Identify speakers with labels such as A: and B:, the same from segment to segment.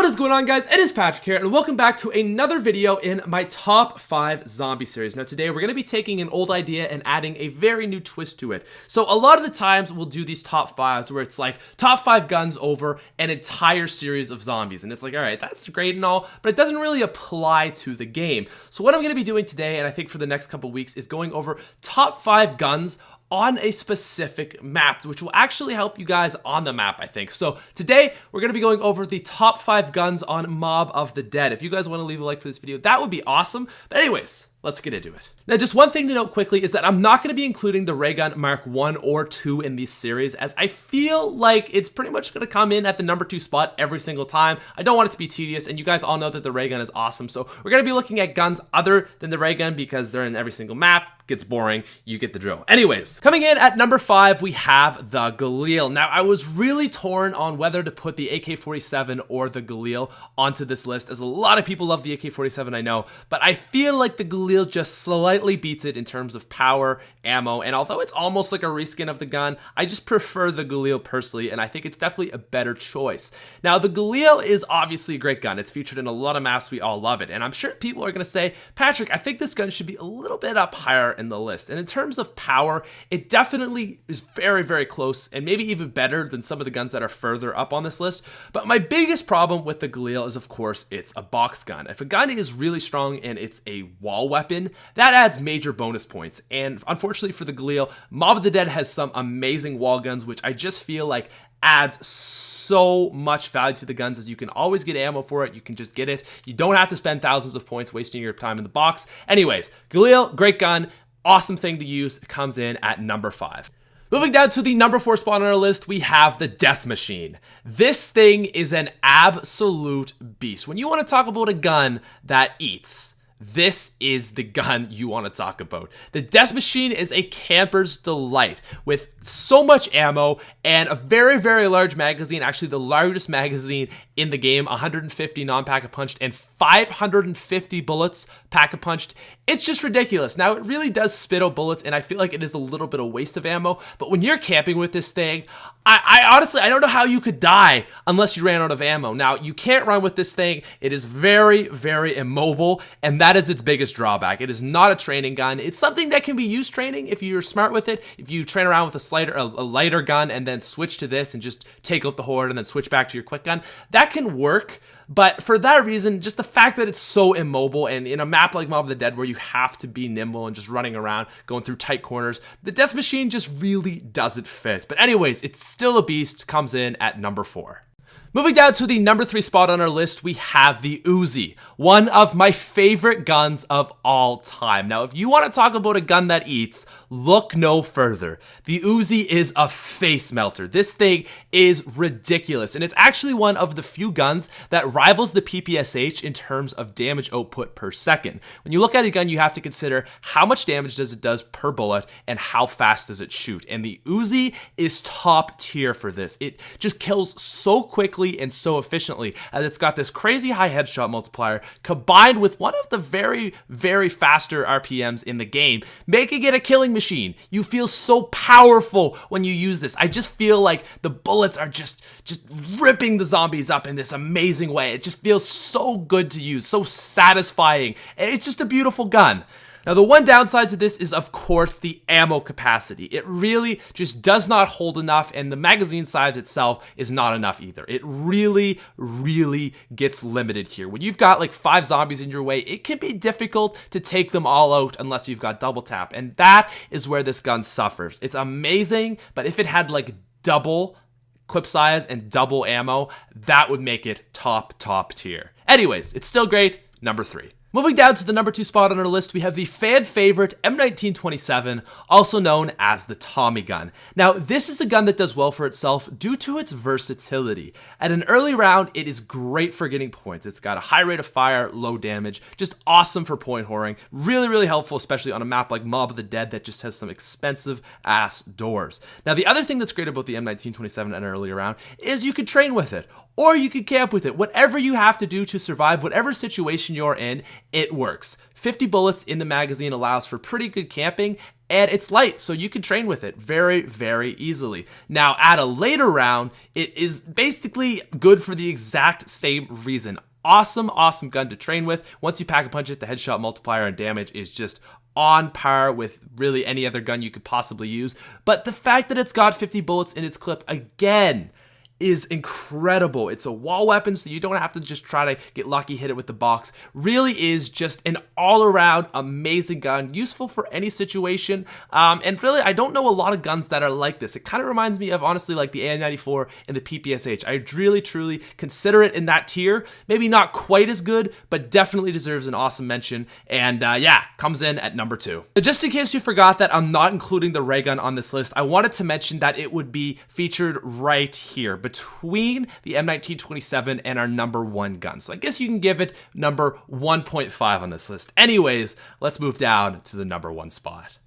A: What is going on, guys? It is Patrick here, and welcome back to another video in my top 5 zombie series. Now today we're going to be taking an old idea and adding a very new twist to it. So a lot of the times we'll do these top 5s where it's like top 5 guns over an entire series of zombies, and it's like, alright, that's great and all, but it doesn't really apply to the game. So what I'm going to be doing today, and I think for the next couple weeks, is going over top 5 guns on a specific map, which will actually help you guys on the map, I think. So today we're going to be going over the top 5 guns on Mob of the Dead. If you guys want to leave a like for this video, that would be awesome. But anyways, let's get into it. Now, just one thing to note quickly is that I'm not going to be including the ray gun Mark 1 or 2 in these series, as I feel like it's pretty much going to come in at the number 2 spot every single time. I don't want it to be tedious, and you guys all know that the ray gun is awesome. So we're going to be looking at guns other than the ray gun because they're in every single map. Gets boring, you get the drill. Anyways, coming in at number 5, we have the Galil. Now, I was really torn on whether to put the AK-47 or the Galil onto this list, as a lot of people love the AK-47, I know, but I feel like the Galil just slightly beats it in terms of power, ammo, and although it's almost like a reskin of the gun, I just prefer the Galil personally, and I think it's definitely a better choice. Now, the Galil is obviously a great gun. It's featured in a lot of maps, we all love it, and I'm sure people are gonna say, Patrick, I think this gun should be a little bit up higher in the list. And in terms of power, it definitely is very, very close and maybe even better than some of the guns that are further up on this list. But my biggest problem with the Galil is, of course, it's a box gun. If a gun is really strong and it's a wall weapon, that adds major bonus points. And unfortunately for the Galil, Mob of the Dead has some amazing wall guns, which I just feel like adds so much value to the guns, as you can always get ammo for it. You can just get it. You don't have to spend thousands of points wasting your time in the box. Anyways, Galil, great gun. Awesome thing to use. It comes in at number 5. Moving down to the number 4 spot on our list, we have the Death Machine. This thing is an absolute beast. When you want to talk about a gun that eats, this is the gun you want to talk about. The Death Machine is a camper's delight with so much ammo and a very, very large magazine, actually the largest magazine in the game, 150 non-pack-a-punched and 550 bullets pack-a-punched. It's just ridiculous. Now, it really does spit out bullets, and I feel like it is a little bit of waste of ammo, but when you're camping with this thing, I honestly, I don't know how you could die unless you ran out of ammo. Now, you can't run with this thing. It is very, very immobile, and that is its biggest drawback. It is not a training gun. It's something that can be used training if you're smart with it. If you train around with a lighter gun and then switch to this and just take out the horde and then switch back to your quick gun, that can work. But for that reason, just the fact that it's so immobile, and in a map like Mob of the Dead where you have to be nimble and just running around, going through tight corners, the Death Machine just really doesn't fit. But anyways, it's still a beast, comes in at number 4. Moving down to the number 3 spot on our list, we have the Uzi, one of my favorite guns of all time. Now, if you want to talk about a gun that eats, look no further. The Uzi is a face melter. This thing is ridiculous, and it's actually one of the few guns that rivals the PPSH in terms of damage output per second. When you look at a gun, you have to consider how much damage does it does per bullet and how fast does it shoot. And the Uzi is top tier for this. It just kills so quickly and so efficiently, as it's got this crazy high headshot multiplier combined with one of the very, very faster RPMs in the game, making it a killing machine. You feel so powerful when you use this. I just feel like the bullets are just ripping the zombies up in this amazing way. It just feels so good to use, so satisfying. It's just a beautiful gun. Now, the one downside to this is, of course, the ammo capacity. It really just does not hold enough, and the magazine size itself is not enough either. It really, really gets limited here. When you've got like 5 zombies in your way, it can be difficult to take them all out unless you've got double tap, and that is where this gun suffers. It's amazing, but if it had like double clip size and double ammo, that would make it top tier. Anyways, it's still great. Number 3. Moving down to the number 2 spot on our list, we have the fan favorite M1927, also known as the Tommy gun. Now, this is a gun that does well for itself due to its versatility. At an early round, it is great for getting points. It's got a high rate of fire, low damage, just awesome for point whoring. Really, really helpful, especially on a map like Mob of the Dead that just has some expensive ass doors. Now, the other thing that's great about the M1927 at an early round is you can train with it, or you can camp with it. Whatever you have to do to survive whatever situation you're in, it works. 50 bullets in the magazine allows for pretty good camping, and it's light, so you can train with it very, very easily. Now, at a later round, it is basically good for the exact same reason. Awesome gun to train with. Once you pack a punch it, the headshot multiplier and damage is just on par with really any other gun you could possibly use. But the fact that it's got 50 bullets in its clip, again, is incredible. It's a wall weapon, so you don't have to just try to get lucky, hit it with the box. Really is just an all-around amazing gun, useful for any situation. And really, I don't know a lot of guns that are like this. It kind of reminds me of, honestly, like the AN94 and the PPSH. I really, truly consider it in that tier. Maybe not quite as good, but definitely deserves an awesome mention. And yeah, comes in at number 2. But just in case you forgot that I'm not including the ray gun on this list, I wanted to mention that it would be featured right here, between the M1927 and our number 1 gun. So I guess you can give it number 1.5 on this list. Anyways, let's move down to the number 1 spot.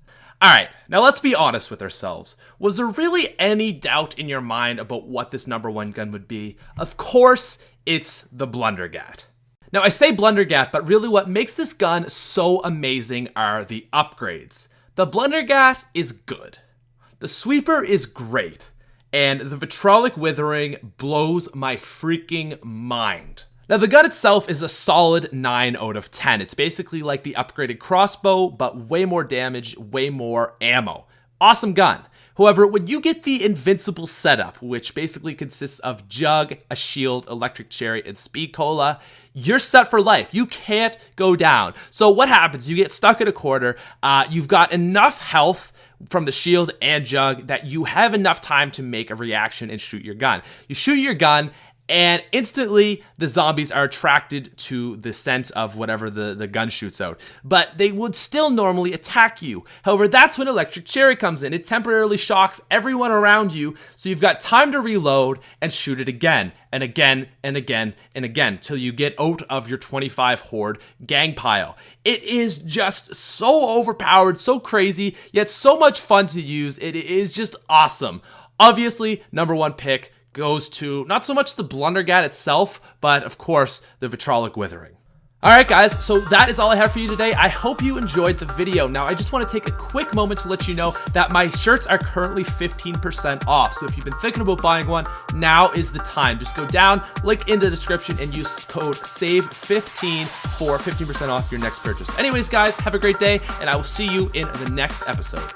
A: All right, now let's be honest with ourselves. Was there really any doubt in your mind about what this number 1 gun would be? Of course, it's the Blundergat. Now I say Blundergat, but really what makes this gun so amazing are the upgrades. The Blundergat is good. The Sweeper is great. And the Vitrolic Withering blows my freaking mind. Now, the gun itself is a solid 9 out of 10. It's basically like the upgraded crossbow, but way more damage, way more ammo. Awesome gun. However, when you get the Invincible setup, which basically consists of Jug, a shield, electric cherry, and speed cola, you're set for life. You can't go down. So what happens? You get stuck in a corner. You've got enough health from the shield and Jug that you have enough time to make a reaction and shoot your gun. You shoot your gun, and instantly the zombies are attracted to the scent of whatever the gun shoots out. But they would still normally attack you. However, that's when Electric Cherry comes in. It temporarily shocks everyone around you, so you've got time to reload and shoot it again, and again, and again, and again, till you get out of your 25 horde gang pile. It is just so overpowered, so crazy, yet so much fun to use. It is just awesome. Obviously, number 1 pick goes to not so much the Blundergat itself, but of course, the Vitrolic Withering. Alright guys, so that is all I have for you today. I hope you enjoyed the video. Now, I just want to take a quick moment to let you know that my shirts are currently 15% off. So if you've been thinking about buying one, now is the time. Just go down, link in the description, and use code SAVE15 for 15% off your next purchase. Anyways guys, have a great day, and I will see you in the next episode.